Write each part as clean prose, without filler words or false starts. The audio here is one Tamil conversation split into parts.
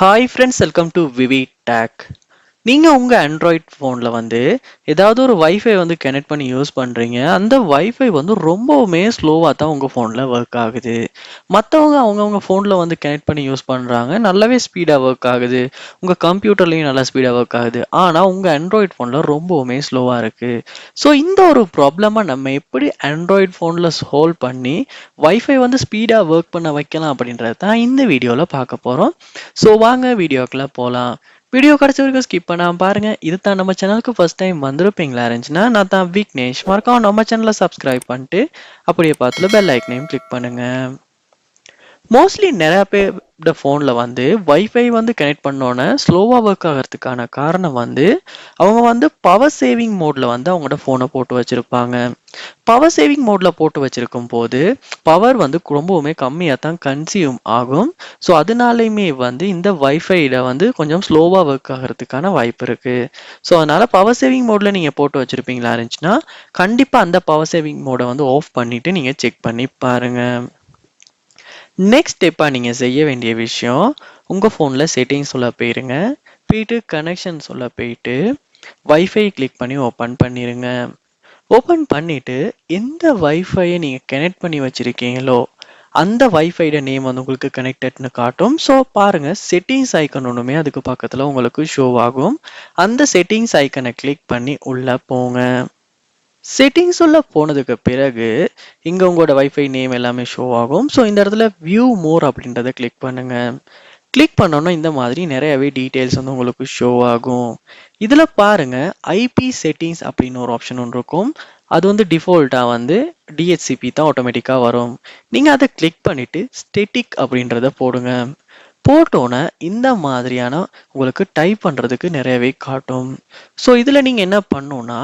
ஹாய் ஃப்ரெண்ட்ஸ், வெல்கம் டு விவி டேக். நீங்கள் உங்கள் ஆண்ட்ராய்ட் ஃபோனில் வந்து ஏதாவது ஒரு வைஃபை வந்து கனெக்ட் பண்ணி யூஸ் பண்ணுறீங்க. அந்த வைஃபை வந்து ரொம்பவுமே ஸ்லோவாக தான் உங்கள் ஃபோனில் ஒர்க் ஆகுது. மற்றவங்க அவங்கவுங்க ஃபோனில் வந்து கனெக்ட் பண்ணி யூஸ் பண்ணுறாங்க, நல்லாவே ஸ்பீடாக ஒர்க் ஆகுது. உங்கள் கம்ப்யூட்டர்லேயும் நல்லா ஸ்பீடாக ஒர்க் ஆகுது. ஆனால் உங்கள் ஆண்ட்ராய்ட் ஃபோனில் ரொம்பவுமே ஸ்லோவாக இருக்குது. ஸோ இந்த ஒரு ப்ராப்ளமாக நம்ம எப்படி ஆண்ட்ராய்ட் ஃபோனில் சால்வ் பண்ணி வைஃபை வந்து ஸ்பீடாக ஒர்க் பண்ண வைக்கலாம் அப்படின்றது தான் இந்த வீடியோவில் பார்க்க போகிறோம். ஸோ வாங்க வீடியோக்குள்ளே போகலாம். வீடியோ கடைசி வரைக்கும் ஸ்கிப் பண்ணாம பாருங்க. இது தான் நம்ம சேனலுக்கு ஃபர்ஸ்ட் டைம் வந்திருப்பீங்களா இருந்துச்சுன்னா, நான் தான் விக்னேஷ். மறக்காம நம்ம சேனலை சப்ஸ்கிரைப் பண்ணிட்டு அப்படியே பார்த்துல பெல் ஐக்கனையும் கிளிக் பண்ணுங்க. மோஸ்ட்லி நிறைய பேரோட ஃபோனில் வந்து வைஃபை வந்து கனெக்ட் பண்ணோன்னே ஸ்லோவாக ஒர்க் ஆகிறதுக்கான காரணம் வந்து அவங்க வந்து பவர் சேவிங் மோடில் வந்து அவங்களோட ஃபோனை போட்டு வச்சுருப்பாங்க. பவர் சேவிங் மோடில் போட்டு வச்சுருக்கும் போது பவர் வந்து ரொம்பவுமே கம்மியாக தான் கன்சியூம் ஆகும். ஸோ அதனாலையுமே வந்து இந்த வைஃபையில் வந்து கொஞ்சம் ஸ்லோவாக ஒர்க் ஆகிறதுக்கான வாய்ப்பு இருக்குது. ஸோ அதனால் பவர் சேவிங் மோடில் நீங்கள் போட்டு வச்சுருப்பீங்களா இருந்துச்சுன்னா, கண்டிப்பாக அந்த பவர் சேவிங் மோடை வந்து ஆஃப் பண்ணிவிட்டு நீங்கள் செக் பண்ணி பாருங்கள். நெக்ஸ்ட் ஸ்டெப்பாக நீங்கள் செய்ய வேண்டிய விஷயம், உங்கள் ஃபோனில் செட்டிங்ஸ் உள்ள போயிருங்க. போயிட்டு கனெக்ஷன்ஸ் உள்ள போயிட்டு வைஃபை கிளிக் பண்ணி ஓப்பன் பண்ணிடுங்க. ஓப்பன் பண்ணிவிட்டு எந்த வைஃபையை நீங்கள் கனெக்ட் பண்ணி வச்சுருக்கீங்களோ அந்த வைஃபையோட நேம் வந்து உங்களுக்கு கனெக்டட்னு காட்டும். ஸோ பாருங்கள், செட்டிங்ஸ் ஐக்கன் ஒன்றுமே அதுக்கு பக்கத்தில் உங்களுக்கு ஷோ ஆகும். அந்த செட்டிங்ஸ் ஐக்கனை கிளிக் பண்ணி உள்ளே போங்க. செட்டிங்ஸ் உள்ள போனதுக்கு பிறகு இங்கே உங்களோட வைஃபை நேம் எல்லாமே ஷோ ஆகும். ஸோ இந்த இடத்துல வியூ மோர் அப்படின்றத கிளிக் பண்ணுங்க. கிளிக் பண்ணோன்னா இந்த மாதிரி நிறையவே டீட்டெயில்ஸ் வந்து உங்களுக்கு ஷோ ஆகும். இதில் பாருங்க, ஐபி செட்டிங்ஸ் அப்படின்னு ஒரு ஆப்ஷன் ஒன்று இருக்கும். அது வந்து டிஃபால்ட்டாக வந்து டிஹெச்சிபி தான் ஆட்டோமேட்டிக்காக வரும். நீங்கள் அதை கிளிக் பண்ணிவிட்டு ஸ்டெட்டிக் அப்படின்றத போடுங்க. போட்டோன்னே இந்த மாதிரியான உங்களுக்கு டைப் பண்ணுறதுக்கு நிறையவே காட்டும். ஸோ இதில் நீங்கள் என்ன பண்ணணும்னா,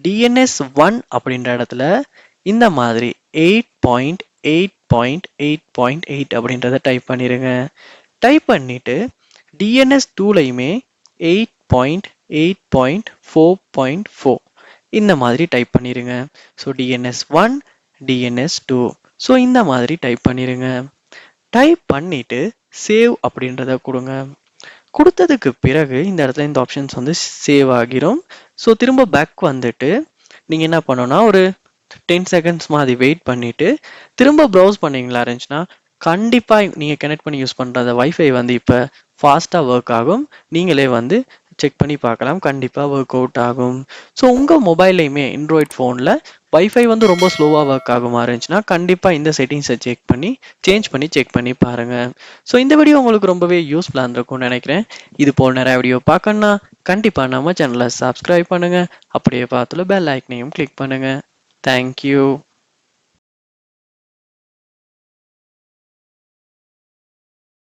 DNS1 அப்படின்ற இடத்துல இந்த மாதிரி 8.8.8.8 அப்படின்றத டைப் பண்ணிடுங்க. டைப் பண்ணிட்டு DNS2லையுமே 8.8.4.4 இந்த மாதிரி டைப் பண்ணிடுங்க. ஸோ DNS1, DNS2, ஸோ இந்த மாதிரி டைப் பண்ணிடுங்க. டைப் பண்ணிட்டு சேவ் அப்படின்றத கொடுங்க. கொடுத்ததுக்கு பிறகு இந்த இடத்துல இந்த ஆப்ஷன்ஸ் வந்து சேவ் ஆகிரும். ஸோ திரும்ப பேக் வந்துட்டு நீங்கள் என்ன பண்ணணும்னா, ஒரு 10 செகண்ட்ஸ் மாதிரி வெயிட் பண்ணிவிட்டு திரும்ப ப்ரௌஸ் பண்ணிங்களா இருந்துச்சுன்னா, கண்டிப்பாக நீங்கள் கனெக்ட் பண்ணி யூஸ் பண்ணுற அந்த வைஃபை வந்து இப்போ ஃபாஸ்ட்டாக ஒர்க் ஆகும். நீங்களே வந்து செக் பண்ணி பார்க்கலாம், கண்டிப்பாக ஒர்க் அவுட் ஆகும். ஸோ உங்கள் மொபைல்லையுமே ஆண்ட்ராய்ட் ஃபோனில் வைஃபை வந்து ரொம்ப ஸ்லோவாக ஒர்க் ஆகுமா இருந்துச்சுன்னா, கண்டிப்பாக இந்த செட்டிங்ஸை சேஞ்ச் பண்ணி செக் பண்ணி பாருங்கள். ஸோ இந்த வீடியோ உங்களுக்கு ரொம்பவே யூஸ்ஃபுல்லாக இருந்திருக்கும்னு நினைக்கிறேன். இது போல் நிறைய வீடியோ பார்க்கணுன்னா கண்டிப்பாக நம்ம சேனலை சப்ஸ்கிரைப் பண்ணுங்கள். அப்படியே பார்த்துல பெல் ஐக்கனையும் கிளிக் பண்ணுங்கள். தேங்க்யூ.